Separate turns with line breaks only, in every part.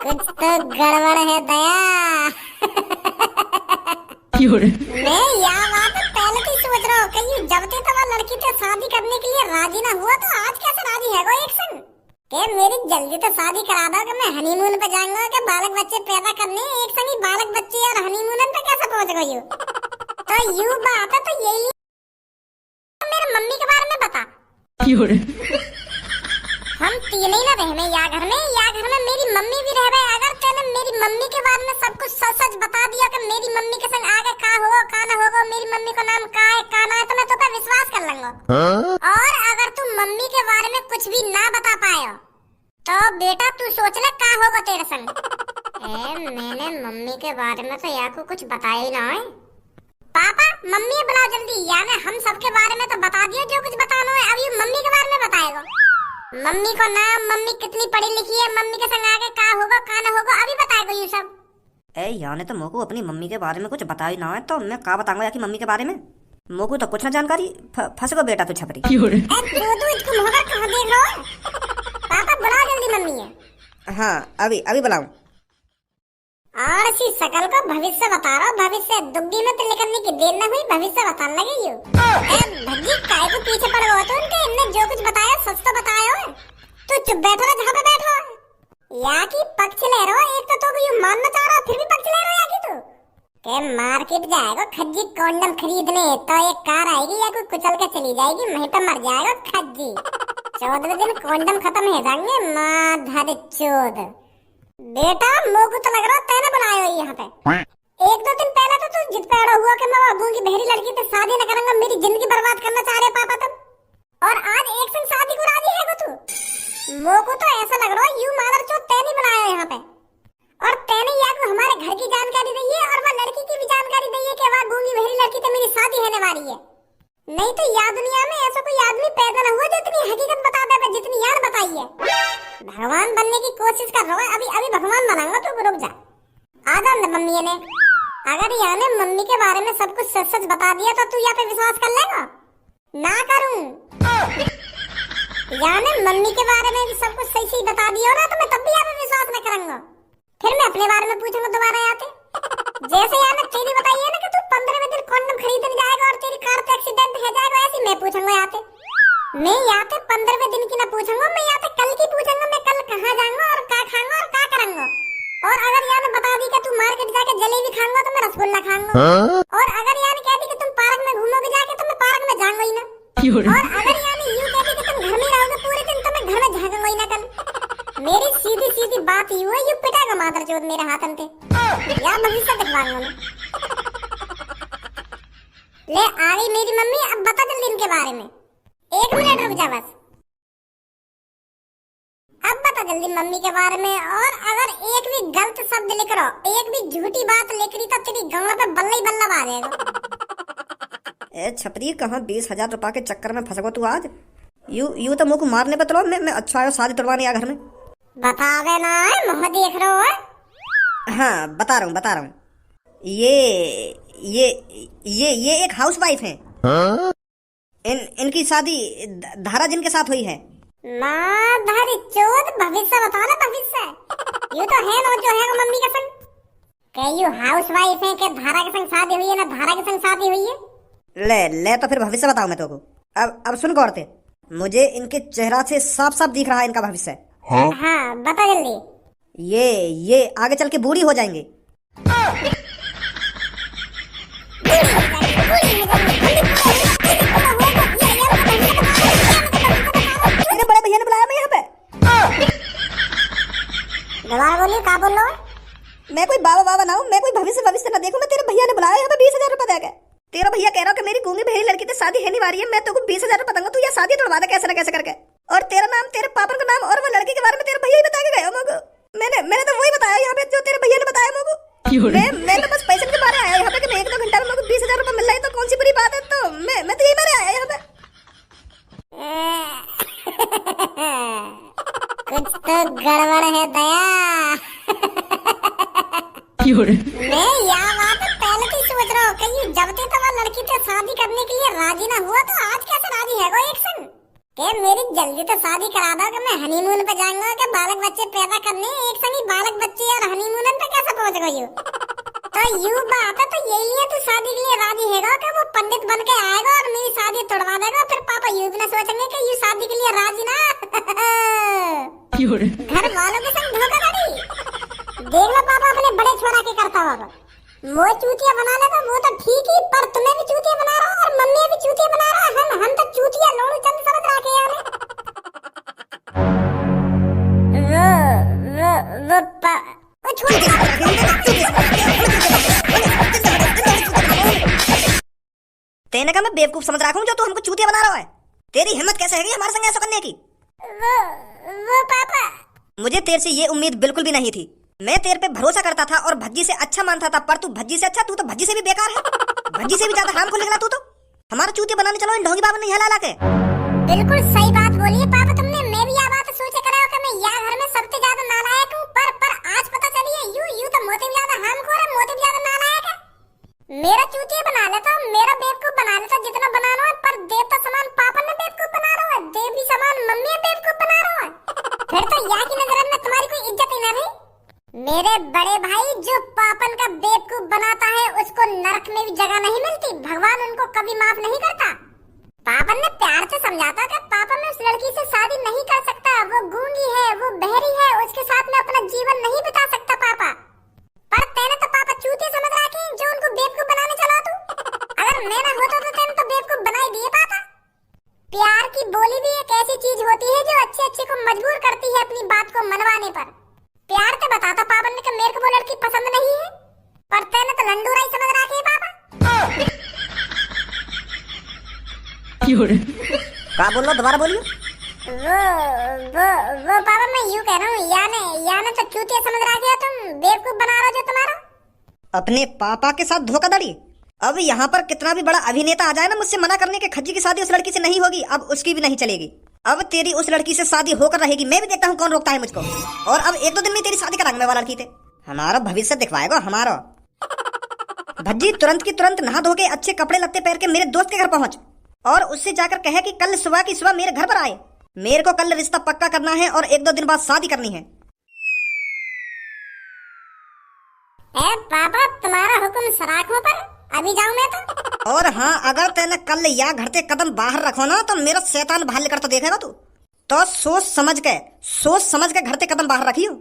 कुछ तो गड़बड़ है दया। मैं यह बात पहले से सोच रहा हूँ, कहीं जब तक तो वो लड़की से शादी करने के लिए राजी ना हुआ तो आज कैसे राजी है वो एक संग के मेरी जल्दी तो शादी करा दो कि मैं हनीमून पे जाऊंगा कि बालक बच्चे पैदा करने एक संग ही बालक बच्चे और हनीमून पे कैसे पहुंच गई हो। तो यू बात है तो यही मेरे मम्मी के बारे में बता। हम तीन ही ना रहे या घर में मेरी मम्मी भी रह रहे। अगर तूने मेरी मम्मी के बारे में सब कुछ सच सच बता दिया कि मेरी मम्मी के संग आगे का होगा का ना होगा, मेरी मम्मी का नाम का है का ना है, तो मैं तो पे विश्वास कर लूंगा। और अगर तू मम्मी के बारे में कुछ भी ना बता पाए तो बेटा तू सोच ले का होगा तेरे संग। मैंने मम्मी के बारे में तो यार को कुछ बताया ही ना है। पापा मम्मी बुलाओ जल्दी, यानी हम सबके बारे में तो बता दियो जो कुछ बताना है, अब ये मम्मी के बारे में बताएगा। मम्मी को नाम, मम्मी कितनी पढ़ी लिखी है, मम्मी के संग आगे का होगा का ना होगा अभी बताएगा ये सब।
याने तो मोको अपनी मम्मी के बारे में कुछ बताया ना है तो मैं का बताऊंगा यार की मम्मी के बारे में। मोको तो कुछ ना जानकारी, फंस गो बेटा तू छपरी।
तू इसको मगर कहां देख रहा है? पापा बुलाओ जल्दी मम्मी है।
हाँ अभी बुलाऊं।
और इसी शकल को भविष्य बता रहा हूँ, भविष्य दुग्गी में तो निकलने की देर न हुई, भविष्य बताने लगे यू। भज्जी काय को पीछे पड़ गए तो उनके इनने जो कुछ बताया सच तो बताया हो। तू चुप बैठो जहाँ पे बैठो या की पक्ष ले रहा हो। एक तो यू मानना चाह रहा फिर भी पक्ष ले रहा है की तू के मार्केट जाएगा खज्जी कॉन्डम खरीदने तो एक कार आएगी या कोई कुचल के चली जाएगी, वहीं पे मर जाएगा खज्जी। 14वें दिन कॉन्डम खत्म हो जाएंगे माधर चोद। बेटा मोको तो लग रहा तेने बनाया हो यहाँ पे। एक दो दिन पहले तो तू जिद पे अड़ा हुआ कि मैं बाबू की बहरी लड़की से शादी न करूंगा, मेरी जिंदगी बर्बाद करना चाह रहे पापा तुम, और आज एक संग शादी को राजी है तू। मोको तो ऐसा लग रहा है यू मादर चोद तेने बनाया यहाँ पे, और तेने या को हमारे घर की जानकारी दी है और वह लड़की की भी जानकारी दी है कि वह गूंगी बहरी लड़की से मेरी शादी होने वाली है। नहीं तो याद दुनिया में ऐसा कोई आदमी पैदा न हुआ जो इतनी हकीकत बता दे जितनी यार बताई है। भगवान बनने की कोशिश कर रहा है, अभी भगवान बनाऊंगा तू रुक जा। आ जा मम्मी ने, अगर यहाँ ने मम्मी के बारे में सब कुछ सच सच बता दिया तो तू यहाँ पे विश्वास कर लेगा? ना करूं। यहाँ ने मम्मी के बारे में भी सब कुछ सही सही बता दिया ना तो मैं तब भी यहाँ पे विश्वास न करूंगा। फिर मैं अपने बारे में पूछूंगा दोबारा आते। जैसे यहाँ ने तेरी बताई है ना कि तू 15वें दिन कॉन्डम खरीदने जाएगा और तेरी कार पे एक्सीडेंट हो जाएगा, ऐसी मैं पूछूंगा यहाँ पे। मैं यहाँ पे 15वें दिन की ना पूछूंगा, मैं यहाँ पे कल की पूछूंगा, मैं कल कहाँ जाऊंगा और क्या खाऊंगा और क्या करूंगा। और अगर यहाँ ने बता दी कि तू मार्केट जाके जलेबी खाऊंगा तो मैं रसगुल्ला खाऊंगा। और अगर यहाँ ने कह दी कि तुम पार्क में घूमोगे जाके तो मैं पार्क में जाऊंगा ही ना। और अगर यहाँ ने यूं कह दी कि तुम घर में रहोगे पूरे दिन तो मैं घर में झांकूंगा ही ना कल। मेरी सीधी सीधी बात यूं है, यू पिटाएगा मादर चोद मेरे हाथन पे या भविष्य दिखवाऊंगा मैं। ले आ गई मेरी मम्मी, अब बता जल्दी इनके बारे में। 1 मिनट रुक जा बस, अब बता जल्दी मम्मी के बारे में। और अगर एक भी गलत शब्द लिख रहा हो, एक भी झूठी बात लिख रही तो तेरी गंगा पे बल्ला ही बल्ला आ जाएगा।
छपरी कहाँ 20,000 रुपए के चक्कर में फंस गो तू आज। यू तो मुझको मारने पे तो मैं अच्छा आयो शादी तोड़वाने या घर में।
बतावे ना है मुँह देख रहा हो।
हाँ बता रहा हूँ। ये एक हाउसवाइफ है। इनकी शादी धारा जिन के साथ हुई है।
माधर चोद भविष्य बता ना भविष्य। ये तो है ना जो है मम्मी के संग। क्या यू हाउसवाइफ है कि धारा के संग शादी हुई है ना धारा के संग शादी हुई है?
ले तो फिर भविष्य बताऊं मैं तेको। अब सुन गौर से, मुझे इनके चेहरा से साफ साफ दिख रहा है इनका भविष्य।
हाँ बता जल्दी।
ये आगे चल के बूढ़ी हो जाएंगे। बड़े भैया ने बुलाया मैं यहाँ पे।
दोबारा बोलिए क्या बोल रहा हो?
मैं कोई बाबा ना हूँ, मैं कोई भविष्य ना देखूं। मैं तेरे भैया ने बुलाया यहाँ पे 20,000 रुपए देके। तेरा भैया कह रहा कि मेरी गूंगी बहरी लड़की से शादी है नहीं वारी है, मैं तेको 20,000 रुपए दूंगा, तू ये शादी तोड़वा दे कैसे ना कैसे करके। और तेरा नाम, तेरे पापा का नाम और वो लड़की के बारे में तेरे भैया ही बता के गए मुझको। मैंने तो वही बताया यहाँ पे जो तेरे भैया ने बताया मुझको। मैं तो बस पैसे के बारे आया यहाँ पे कि मैं 1-2 घंटा में मुझको 20,000 रुपए मिल रहा है तो कौन सी बुरी बात है। तो मैं तो यही बारे आया यहाँ पे।
कुछ तो गड़बड़ है दया। मैं यह बात पहले से सोच रहा हूँ, कहीं जब तक तो वो लड़की से शादी करने के लिए राजी ना हुआ तो आज कैसे राजी है वो एक संग के मेरी जल्दी तो शादी करा दो कि मैं हनीमून पे जाऊंगा कि बालक बच्चे पैदा करने एक संग ही बालक बच्चे और हनीमून पे कैसे पहुंच गई हो। तो यू बात है तो यही है तू शादी के लिए राजी हैगा कि वो पंडित बन के आएगा और मेरी शादी तोड़वा देगा, फिर पापा यू भी ना सोचेंगे कि यू शादी के लिए राजी ना। घर वालों के संग धोखाधड़ी देख लो पापा अपने बड़े छोरा के करता होगा। वो चूतिया बना लेगा वो तो ठीक ही, पर तुम्हें भी चूतिया बना रहा और मम्मी भी चूतिया बना रहा। हम तो चूतिया लोड़ू चंद समझ रखे यार। वो छोड़
तेने कहा मैं बेवकूफ समझ रखा हूँ जो तू हमको चूतिया बना रहा है। तेरी हिम्मत कैसे है हमारे संग ऐसा करने की?
वो पापा
मुझे तेरे से ये उम्मीद बिल्कुल भी नहीं थी। मैं तेरे पे भरोसा करता था और भज्जी से अच्छा मानता था, पर तू भज्जी से अच्छा, तू तो भज्जी से भी बेकार है। भज्जी से भी ज्यादा हार्मफुल निकला तू तो। हमारा चूतिया बनाने चलो इन ढोंगी बाबा ने यहाँ ला के।
बिल्कुल सही बात बोली है पापा तुमने। मैं भी यह बात सोचे खड़ा हूं कि मैं यहाँ घर में सबसे ज्यादा नालायक हूँ, पर आज पता चली है यू तो मोते भी ज्यादा हार्मखोर है, मोते भी ज्यादा नालायक है। मेरा चूतिया बना लेता, मेरा बेवकूफ बना लेता जितना बनाना है, पर देवता समान पापा ने बेवकूफ बना रहा है, देवी समान मम्मी बेवकूफ बना रहा है। फिर तो यहाँ की नजर में तुम्हारी कोई इज्जत ही ना रही। मेरे बड़े भाई जो पापन का बेवकूफ बनाता है उसको नरक में भी जगह नहीं मिलती, भगवान उनको कभी माफ नहीं करता। पापन ने प्यार से समझाता कि पापा मैं उस लड़की से शादी नहीं कर सकता, वो गूंगी है, वो बहरी है, उसके साथ में अपना जीवन नहीं बिता सकता पापा। पर तेने तो पापा चूतिया समझ रखी जो उनको बेवकूफ बनाने चला तू। अगर मैं ना होता तो तेने तो बेवकूफ बना ही दिए पापा। प्यार की बोली भी एक ऐसी चीज होती है जो अच्छे को मजबूर करती है अपनी बात को मनवाने पर। प्यार से बताता पापा ने कि मेरे को वो लड़की पसंद नहीं है, पर तेने तो लंडूरा ही समझ रखी है पापा।
क्या बोल रहा दोबारा बोलिए।
वो पापा मैं यूं कह रहा हूँ याने तो चूतिया समझ रहा है तुम, बेवकूफ बना रहे हो जो तुम्हारा।
अपने पापा के साथ धोखाधड़ी। अब यहाँ पर कितना भी बड़ा अभिनेता आ जाए ना मुझसे मना करने के खज्जी की शादी उस लड़की से नहीं होगी, अब उसकी भी नहीं चलेगी। अब तेरी उस लड़की से शादी होकर रहेगी, मैं भी देखता हूँ कौन रोकता है मुझको। और अब एक दो दिन में तेरी शादी कराऊंगा वाला लड़की से। हमारा भविष्य दिखवाएगा हमारा। भज्जी तुरंत की तुरंत नहा धो के अच्छे कपड़े लत्ते पहन के मेरे दोस्त के घर पहुंच और उससे जाकर कहे कि कल सुबह की सुबह मेरे घर पर आए। मेरे को कल रिश्ता पक्का करना है और एक दो दिन बाद शादी करनी है।
पापा तुम्हारा हुक्म सराखों पर, अभी जाऊं मैं तो।
और हाँ, अगर तेने कल या घर से कदम बाहर रखो ना तो मेरा शैतान बाहर लेकर तो देखेगा तू। तो सोच समझ के घर से कदम बाहर रखियो।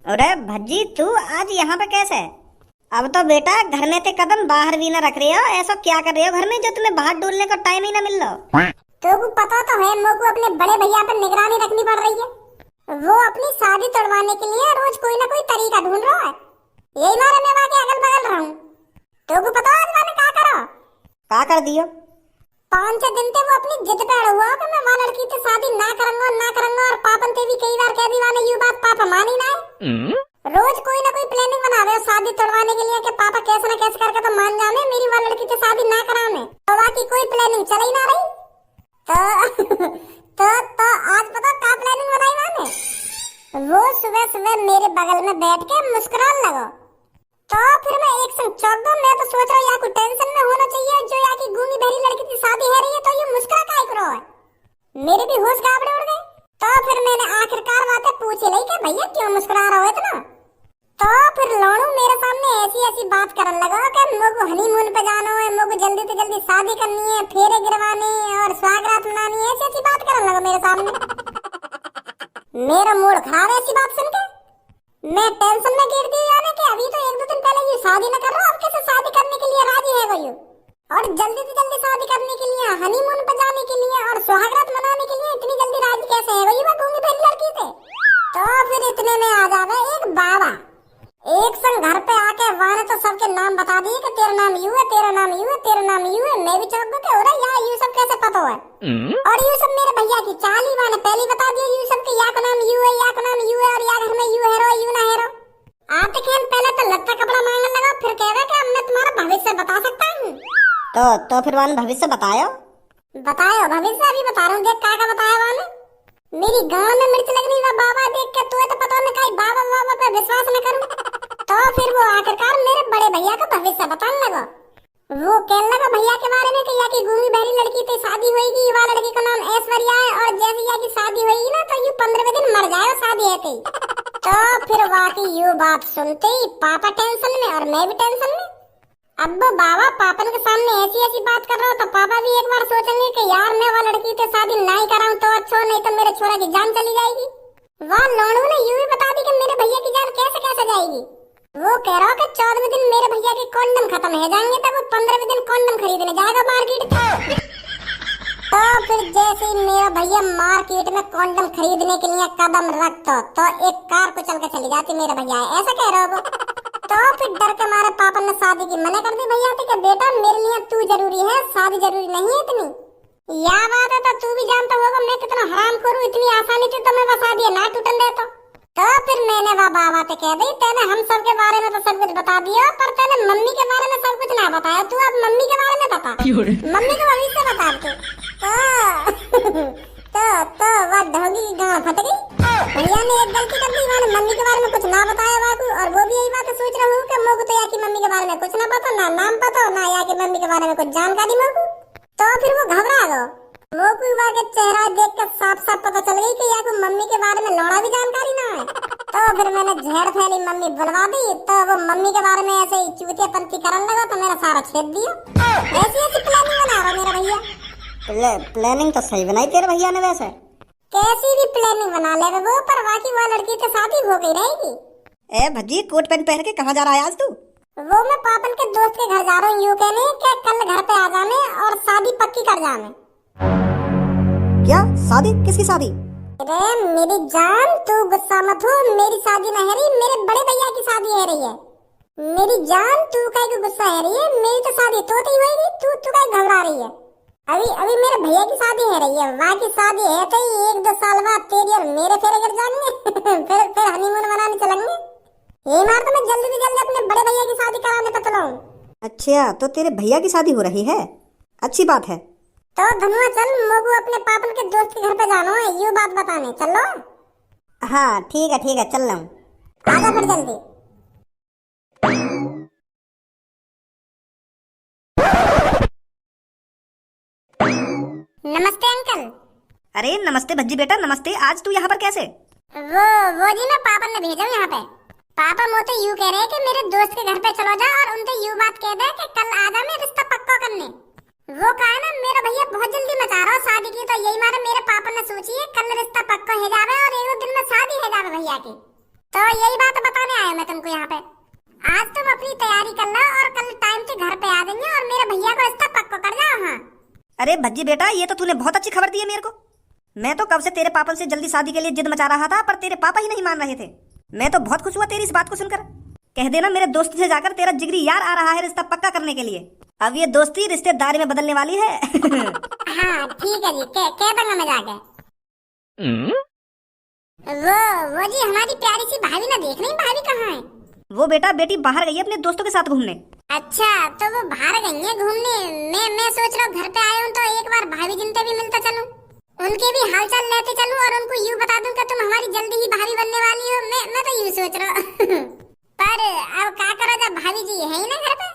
अरे भज्जी तू आज यहाँ पे कैसे? अब तो बेटा घर में ते कदम बाहर भी ना रख रहे हो, ऐसा क्या कर रहे हो घर में जो तुम्हें बाहर डोलने का टाइम ही ना मिल रहा?
तो पता तो है मेरे को अपने बड़े भैया पर निगरानी रखनी पड़ रही है। वो अपनी शादी तोड़वाने के लिए रोज कोई ना कोई तरीका ढूंढ रहा है। यही मारे मैं वहाँ के अगल बगल रहा हूँ। तो पता आज मैंने क्या करा?
क्या कर दियो?
5-6 दिन से वो अपनी जिद पे अड़ा हुआ कि मैं वहाँ लड़की से शादी ना करूंगा और पापन से भी कई बार कह दी वाले यू बात पापा मानी ना है। रोज कोई ना कोई प्लानिंग बना रहे हो शादी तोड़वाने के लिए कि पापा कैसे ना कैसे करके तो मान जाने मेरी वाली लड़की से शादी ना कराने। तो बाकी कोई प्लानिंग चल ही ना रही। तो आज पता क्या प्लानिंग बनाई मैंने? वो सुबह मेरे बगल में बैठ के मुस्कुराने लगा। तो फिर मैं एक संग चौंक गया। मैं तो सोच रहा हूँ या कोई टेंशन में होना चाहिए जो या की गूंगी बहरी लड़की की शादी है रही है, तो ये मुस्कुरा काहे करो है? मेरे भी होश गाबड़े उड़ गए। तो फिर मैंने आखिरकार बातें पूछ ली कि भैया क्यों मुस्कुरा रहे हो इतना? तो फिर लोनू मेरे सामने ऐसी बात करने लगा कि मुझको हनीमून पे जाना है, मुझको जल्दी से जल्दी शादी करनी है, फेरे गिरवाने और स्वागत मनानी है, ऐसी बात करने लगा मेरे सामने। मेरा मूड खराब है ऐसी बात सुनकर। मैं टेंशन में गिर गई यानी कि अभी तो 1-2 दिन पहले ये शादी न कर रहा, अब कैसे शादी करने के लिए राजी है वो? और जल्दी से जल्दी शादी करने के लिए, हनीमून पे जाने के लिए और स्वागत मनाने के लिए इतनी जल्दी राजी कैसे है वो गूंगी बहरी लड़की से? तो फिर इतने में आ जावे एक बाबा एक संग घर पे आके वाने तो सबके नाम बता दिए कि तेरा नाम यू है, तेरा नाम यू है, तेरा नाम यू है। मैं भी चौंक गया कि अरे यार यू सब कैसे पता है? और यू सब मेरे भैया की चाल ही वाने पहले बता दिए यू सब के या का नाम यू है, या का नाम यू है और या घर में यू है रो यू ना है रो। आप देखें पहले तो लत्ता कपड़ा मांगने लगा, फिर कह रहे कि अब मैं तुम्हारा भविष्य बता सकता हूँ।
तो फिर वाने भविष्य बतायो
भविष्य अभी बता रहा हूँ। देख क्या बताया वाने? मेरी गांव में मिर्च लगनी हुआ बाबा देख के तू तो पता नहीं कहीं बाबा पे विश्वास न करूं। तो फिर वो आखिरकार मेरे बड़े भैया का भविष्य बताने लगा। वो कहने लगा भैया के बारे में कि या की गूंगी बहरी लड़की से शादी होगी, युवा लड़की का नाम ऐश्वर्या है और जैसे या की शादी होगी ना तो यू 15वें दिन मर जाएगा शादी है कहीं। तो फिर वाकई यू बात सुनते ही पापा टेंशन में और मैं भी टेंशन में। अब बाबा पापन के सामने ऐसी ऐसी बात कर रहा हूँ तो पापा भी एक बार सोचेंगे कि यार मैं वो लड़की से शादी नहीं कराऊं तो अच्छा, नहीं तो मेरे छोरा की जान चली जाएगी। वह लोनू ने यूं ही बता दी कि मेरे भैया की जान कैसे कैसे जाएगी। वो कह रहा कि 14वें दिन मेरे भैया के कॉन्डम खत्म हो जाएंगे तब वो 15वें दिन कॉन्डम खरीदने जाएगा मार्केट में। तो फिर जैसे ही मेरा भैया मार्केट में कॉन्डम खरीदने के लिए कदम रखता तो एक कार को चल के चली जाती मेरे भैया, ऐसा कह रहा हो। तो फिर डर के मारे पापा ने शादी की मना कर दी भैया से कि बेटा मेरे लिए तू जरूरी है, शादी जरूरी नहीं है इतनी। या बात है तो तू भी जानता होगा मैं कितना हराम करूँ, इतनी आसानी से तो मैं बसा दिया ना टूटन देता। तो फिर मैंने वह बाबा से कह दी तेने हम सब के बारे में तो सब कुछ बता दिया पर तेने मम्मी के बारे में सब कुछ ना बताया, तू अब मम्मी के बारे में बता, मम्मी को भविष्य बता तू। तो वह ढोगी की गांव फट गई। भैया ने एक गलती कर दी, मैंने मम्मी के बारे में कुछ ना बताया बाबू, और वो भी यही बात सोच रहा हूँ कि मोको तो या की मम्मी के बारे में कुछ ना पता, ना नाम पता ना या की मम्मी के बारे में कुछ जानकारी मोको। तो फिर वो घबरा गया। वो कुआ के चेहरा देख कर साफ साफ पता चल गई कि या को मम्मी के बारे में लौड़ा भी जानकारी ना है। तो फिर मैंने झेड़ फैली मम्मी बुलवा दी। तो वो मम्मी के बारे में ऐसे ही चूतियापंती करने लगा तो मेरा सारा छेद दिया। ऐसी ऐसी प्लानिंग बना रहा मेरा भैया।
प्लानिंग तो सही बनाई तेरे भैया ने, वैसे
कैसी भी प्लानिंग बना ले वो, पर बाकी वो लड़की से शादी हो गई रहेगी।
ए भज्जी कोट पैंट पहन के कहाँ जा रहा है आज तू?
वो मैं पापन के दोस्त के घर जा रहा हूँ, यूं कहने कि कल घर पे आ जाने और शादी पक्की कर जाने।
क्या शादी? किसकी शादी?
अरे मेरी जान तू गुस्सा मत हो, मेरी शादी नहीं है रही, मेरे बड़े भैया की शादी है रही है। मेरी जान तू काहे को गुस्सा है रही है, मेरी तो शादी तो ही होगी, तू काहे घबरा रही है। अभी मेरे भैया की शादी है रही है, वहाँ की शादी है तो 1-2 साल बाद तेरी और मेरे फेरे कर जाएंगे। फिर हनीमून मनाने चलेंगे। ये मार तो मैं जल्दी से जल्दी अपने बड़े भैया की शादी कराने पे चलाऊं।
अच्छा तो तेरे भैया की शादी हो रही है, अच्छी बात है।
तो धनुआ चल, मोगू अपने पापन के दोस्त के घर पे जाना है, ये बात बताने चलो।
हाँ ठीक है चल रहा हूँ।
आजा फिर जल्दी। नमस्ते अंकल।
अरे नमस्ते भज्जी बेटा, नमस्ते। आज तू यहाँ पर कैसे?
वो जी ना पापन ने भेजा यहाँ पे। पापा मोते यूं कह रहे हैं कि मेरे दोस्त के घर पे चलो जा और उनसे यूं बात कह दे कि कल आ जा मैं रिश्ता पक्का करने। वो कहा ना मेरा भैया बहुत जल्दी मचा रहा है शादी की, तो यही मारे मेरे पापा ने सोची है कल रिश्ता पक्का हो जावे और 1-2 दिन में शादी हो जावे भैया की। तो यही बात बताने आया मैं तुमको यहाँ पे। आज तुम अपनी तैयारी कर लो और कल टाइम से घर पे आ जाएंगे और मेरे भैया को रिश्ता पक्का कर जाओ। हाँ
अरे भज्जी बेटा ये तो तूने बहुत अच्छी खबर दी है मेरे को। मैं तो कब से तेरे पापा से जल्दी शादी के लिए जिद मचा रहा था पर तेरे पापा ही नहीं मान रहे थे। मैं तो बहुत खुश हुआ तेरी इस बात को सुनकर। कह देना मेरे दोस्त से जाकर तेरा जिगरी यार आ रहा है रिश्ता पक्का करने के लिए। अब ये दोस्ती रिश्तेदारी में बदलने वाली है।
हाँ ठीक है जी, कह दूंगा मैं जाके। वो जी हमारी प्यारी सी भाभी ना देख रही, भाभी कहाँ है?
वो बेटा बेटी बाहर गई है अपने दोस्तों के साथ घूमने।
अच्छा तो वो बाहर गई है घूमने। मैं सोच रहा हूँ घर पे आया हूँ तो एक बार भाभी जिनसे भी मिलता चलूं, उनके भी हालचाल लेते चलूं और उनको यूं बता दूं कि तुम हमारी जल्दी ही भाभी बनने वाली हो। मैं तो यूं सोच रहा हूँ। पर अब क्या करो जब भाभी जी है ही ना घर पे।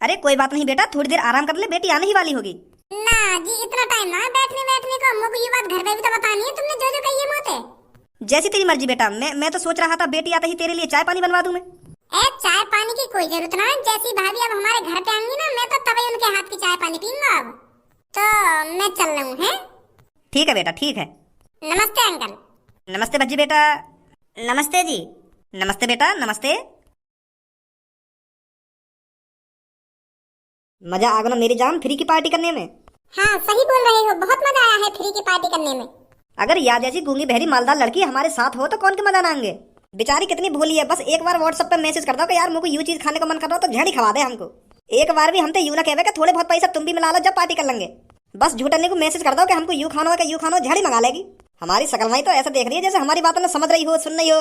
अरे कोई बात नहीं बेटा, थोड़ी देर आराम कर ले, बेटी आने ही वाली होगी।
ना जी इतना टाइम ना बैठने को, मुझे ये बात घर पे भी तो बतानी है तुमने जो कही है मोते।
जैसी तेरी मर्जी बेटा। मैं तो सोच रहा था बेटी आते ही तेरे लिए चाय पानी बनवा दूं मैं।
चाय पानी की कोई जरूरत ना है, जैसी भाभी अब हमारे घर पे आएंगी ना मैं तो तभी उनके हाथ की चाय पानी पीऊंगा। अब तो मैं चल रहा हूँ। है
ठीक है बेटा ठीक है।
नमस्ते अंकल।
नमस्ते भज्जी बेटा। नमस्ते जी। नमस्ते बेटा नमस्ते। मजा आ गया मेरी जान फ्री की पार्टी करने में।
हाँ सही बोल रहे हो, बहुत मजा आया है फ्री की पार्टी करने में।
अगर याद जैसी गूंगी बहरी मालदार लड़की हमारे साथ हो तो कौन के मजा ना आएंगे। बेचारी कितनी भोली है, बस एक बार व्हाट्सएप पे मैसेज कर दो कि यार मुझे यू चीज खाने का मन कर रहा हो तो झड़ी खवा दे हमको। एक बार भी हम तो यूं ना कहवे कि थोड़े बहुत पैसा तुम भी मिला लो जब पार्टी कर लेंगे। बस झूठने को मैसेज कर दो कि हमको यू खाना है, यू खाना, झड़ी मंगा लेगी। हमारी सकलमाई तो ऐसा देख रही है जैसे हमारी बातों ने समझ रही हो, सुन रही हो।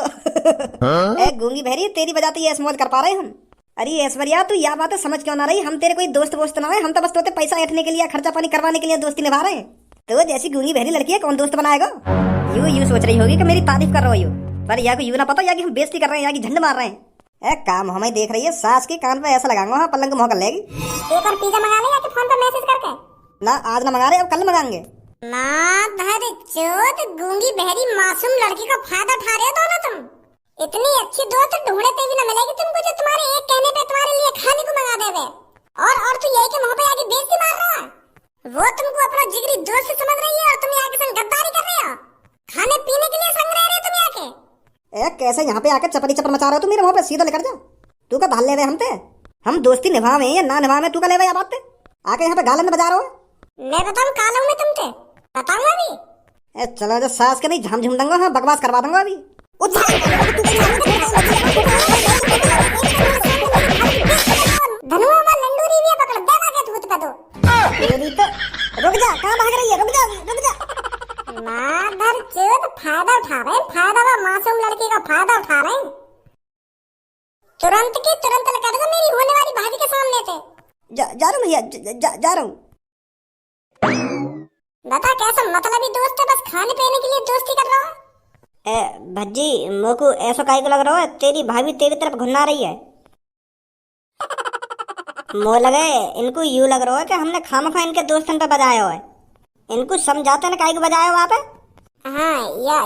ए गूंगी बहरी तेरी वजह से ये मौज कर पा रहे हम। अरे ऐश्वर्या तू यह बात समझ क्यों ना रही, हम तेरे कोई दोस्त वोस्त ना है, हम तो बस तोते पैसा ऐठने के लिए, खर्चा पानी करवाने के लिए दोस्ती निभा रहे हैं। तो जैसी गूंगी बहरी लड़की है कौन दोस्त बनाएगा। यू सोच रही होगी कि मेरी तारीफ कर रहे हो, पर या को यू ना पता या कि हम बेइज्जती कर रहे हैं या कि झंड मार रहे हैं। काम हमें देख रही है, सास के कान पे ऐसा लगाऊंगा हाँ पलंग मोह कर लेगी।
एक और पिज्जा मंगा ले या कि फोन पे मैसेज करके।
ना आज ना मंगा रहे, अब कल मंगाएंगे।
माधर चोद गूंगी बहरी मासूम लड़की का फायदा उठा रहे हो दोनों तुम। इतनी अच्छी दोस्त ढूंढते भी ना मिलेगी तुमको जो तुम्हारे एक कहने पे तुम्हारे लिए खाने को मंगा देवे। और तू यही के मुंह पे आके बेइज्जती मार रहा है। वो तुमको अपना जिगरी दोस्त समझ रही है और तुम यहाँ के संग गद्दारी कर रहे हो। खाने पीने के लिए संग रह रहे हो तुम यहाँ के।
कैसे यहाँ पे आके चपड़ी चपर मचा रहे हो तुम मेरे मुंह पे, सीधा लेकर जा। तू का धाल ले हम पे, हम दोस्ती निभावे या ना निभावे, तू का ले या बात पे आके यहाँ पे गालन बजा रहे हो।
मैं बताऊं कालू में तुमसे बताऊंगा अभी।
चलो जो सास के नहीं झाम झूम दूंगा, हाँ बकवास करवा दूंगा अभी।
धनुआ में लंडूरी भी पकड़ देवा के धूत पे दो।
मेरी तो रुक जा, कहाँ भाग रही है, रुक जा रुक जा।
माधर चोद फायदा उठा रहे हैं, फायदा वो मासूम लड़की का फायदा उठा रहे हैं। तुरंत की तुरंत लगा दो मेरी होने वाली भाभी के सामने से।
जा रहा हूँ भैया, जा रहा हूँ।
बता कैसा मतलबी दोस्त है, बस खाने पीने के लिए दोस्ती कर रहा है।
भज्जी मोको ऐसा काहे को लग रहा है, तेरी भाभी तेरी तरफ घुन्ना रही है। मो लगे इनको यूं लग रहा है कि हमने खामखा इनके दोस्तन पे बजाया हुआ है। इनको समझाते ना काहे को बजाया हुआ पे।
हाँ या